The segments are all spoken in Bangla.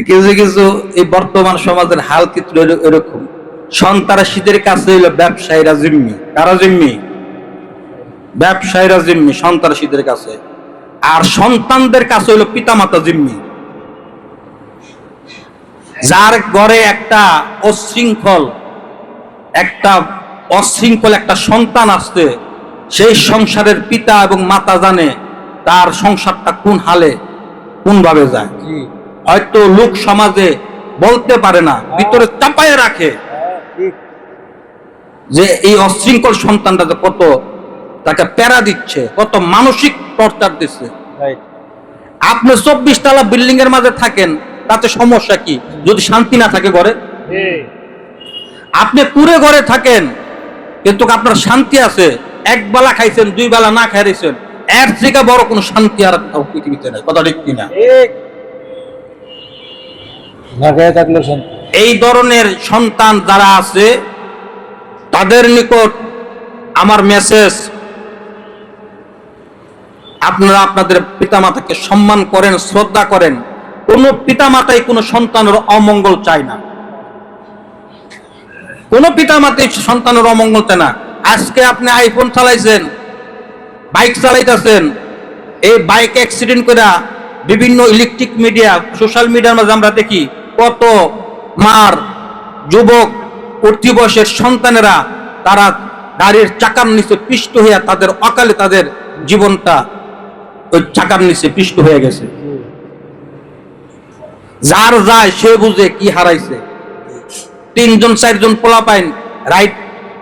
কিছু কিছু এই বর্তমান সমাজের হাল চিত্র এরকম। সন্ত্রাসীদের কাছে হইল ব্যবসায়ীরা জিম্মি। কারা জিম্মি? ব্যবসায়ীরা জিম্মি সন্ত্রাসীদের কাছে। আর সন্তানদের কাছে হইল পিতামাতা জিম্মি। যার ঘরে একটা অশৃঙ্খল একটা সন্তান আসছে, সেই সংসারের পিতা এবং মাতা জানে তার সংসারটা কোন হালে কোন ভাবে যায়। হয়তো লোক সমাজে বলতে পারে না, ভিতরে চাপায় রাখে যে এই অশৃঙ্খল সন্তানটা কত তাকে প্যারা দিচ্ছে, কত মানসিক টর্চার দিচ্ছে। আপনি 24 তলা বিল্ডিং এর মাঝে থাকেন, তাতে সমস্যা কি যদি শান্তি না থাকে ঘরে? আপনি পুরে ঘরে থাকেন কিন্তু আপনার শান্তি আছে, এক বেলা খাইছেন, 2 বেলা না খাইছেন, এর থেকে বড় কোনো শান্তি আর পৃথিবীতে নাই। কথা ঠিক কিনা? এই ধরনের সন্তান যারা আছে তাদের নিকট আমার মেসেজ, আপনারা আপনাদের পিতামাতাকে সম্মান করেন, শ্রদ্ধা করেন। কোন পিতামাতাই কোন সন্তানের অমঙ্গল চায় না। কোন পিতামাতাই সন্তানের অমঙ্গল চায় না। আজকে আপনি আইফোন চালাইছেন, বাইক চালাইতেছেন, এই বাইক অ্যাক্সিডেন্ট করে বিভিন্ন ইলেকট্রিক মিডিয়া, সোশ্যাল মিডিয়ার মাঝে আমরা দেখি কত মার যুবক উঠতি বয়সের সন্তানেরা তারা গাড়ির চাকার নিচে পিষ্ট হইয়া তাদের অকালে তাদের জীবনটা ওই চাকার নিচে পিষ্ট হয়ে গেছে। যার যায় সে বুঝে কি হারাইছে। 3জন 4জন পোলাপাইন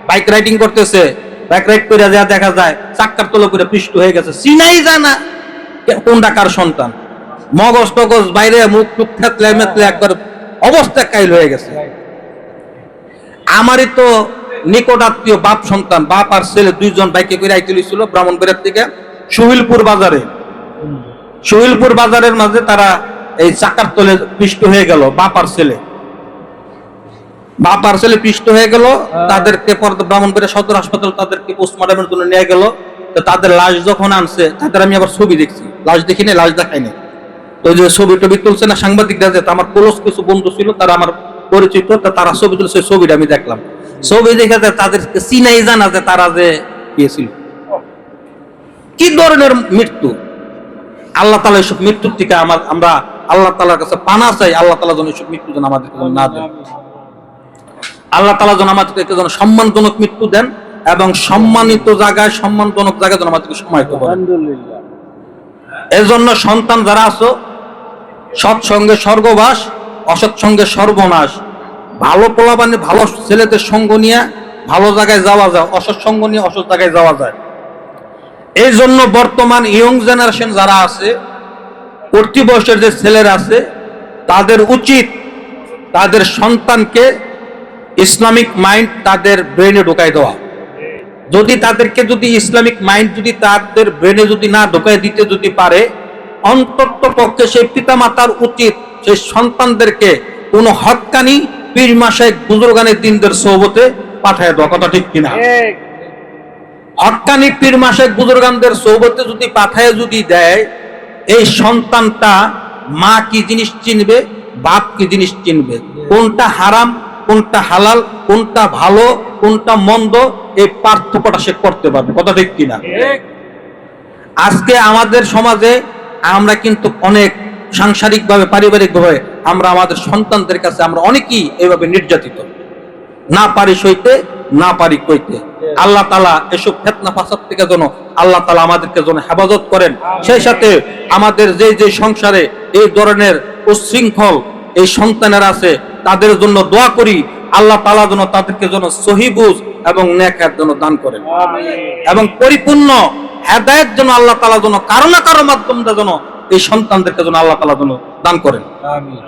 বাইক রাইডিং করতেছে, বাইক রাইড করে যা দেখা যায় চাক্কার তলে করে পিষ্ট হয়ে গেছে, চিনাই যায় না কোন ডাকার সন্তান। মগজ টগজ বাইরে, মুখ টুক থেতলে মেতলে একবার অবস্থা কাইল হয়ে গেছে। আমারই তো নিকট আত্মীয় বাপ সন্তান, বাপ আর ছেলে 2জন বাইকে করে আইতে ছিল ব্রাহ্মণবাড়িয়া থেকে সুহিলপুর বাজারের মাঝে তারা এই চাকার তলে পিষ্ট হয়ে গেল। বাপ আর ছেলে পিষ্ট হয়ে গেল। তাদেরকে ব্রাহ্মণবাড়িয়া সদর হাসপাতাল তাদেরকে পোস্টমর্টমের জন্য নিয়ে গেল। তো তাদের লাশ যখন আনছে, তাদের আমি আবার ছবি দেখছি, লাশ দেখিনি, লাশ দেখাইনি। তো যে ছবি টবি তুলছে না সাংবাদিকরা, যে আমার ক্লোজ কিছু বন্ধু ছিল, তারা আমার পরিচিত, তারা ছবি তুলছে, ছবিটা আমি দেখলাম। ছবি দেখে তাদেরকে চিনাই জানা যে তারা যে গিয়েছিল। কি ধরনের মৃত্যু! আল্লাহ তাআলা এসব মৃত্যুর থেকে আমরা আল্লাহ তাআলার কাছে পানা চাই। আল্লাহ তাআলা যেন এসব মৃত্যু যেন আমাদেরকে না দেন। আল্লাহ তাআলা যেন আমাদেরকে যেন সম্মানজনক মৃত্যু দেন এবং সম্মানিত জায়গায়, সম্মানজনক জায়গায় যেন আমাদেরকে সমাহিত করেন। আলহামদুলিল্লাহ। এজন্য সন্তান যারা আছো, সৎসঙ্গে স্বর্গবাস, অসৎসঙ্গে সর্বনাশ। ভালো পোলাপানি, ভালো ছেলেদের সঙ্গ নিয়ে ভালো জায়গায় যাওয়া যায়, অসৎ সঙ্গ নিয়ে অসৎ জায়গায় যাওয়া যায়। এই জন্য বর্তমান ইয়ং জেনারেশন যারা আছে, উঠতি বয়সের যে ছেলেরা আছে, তাদের উচিত তাদের সন্তানকে ইসলামিক মাইন্ড তাদের ব্রেনে ঢোকাই দেওয়া। যদি তাদেরকে যদি ইসলামিক মাইন্ড যদি তাদের ব্রেনে যদি না ঢোকাই দিতে যদি পারে, অন্তত পক্ষে সেই পিতামাতার উচিত সেই সন্তানদেরকে কোনো হক্কানি পীর মাশায়েখ বুজুর্গানের দিনদের সোহবতে পাঠায় দেওয়া। কথা ঠিক কিনা? হক্কানি পীর মাশায়েখ বুজুর্গানদের সোহবতে যদি পাঠায় যদি দেয়, এই সন্তানটা মা কি জিনিস চিনবে, বাপ কি জিনিস চিনবে, কোনটা হারাম কোনটা হালাল, কোনটা ভালো কোনটা মন্দ, এই পার্থক্যটা সে করতে পারবে। কথা ঠিক কিনা? আজকে আমাদের সমাজে আমরা কিন্তু অনেক সাংসারিকভাবে, পারিবারিকভাবে আমরা আমাদের সন্তানদের কাছে আমরা অনেকেই এইভাবে নির্যাতিত। না পারি সইতে, না পারি কইতে। আল্লাহ তাআলা এসব ফিতনা ফাসাদ থেকে যেন আল্লাহ তাআলা আমাদেরকে যেন হেফাজত করেন। সেই সাথে আমাদের যে সংসারে এই ধরনের উচ্ছৃঙ্খল এই সন্তানেরা আছে, তাদের জন্য দোয়া করি আল্লাহ তাআলা যেন তাদেরকে যেন সহি বুঝ এবং নেক হায়াত যেন দান করেন, এবং পরিপূর্ণ হেদায়েত যেন আল্লাহ তাআলা যেন কারো না কারো মাধ্যমে যেন এই সন্তানদেরকে যেন আল্লাহ তাআলা যেন দান করেন। আমিন।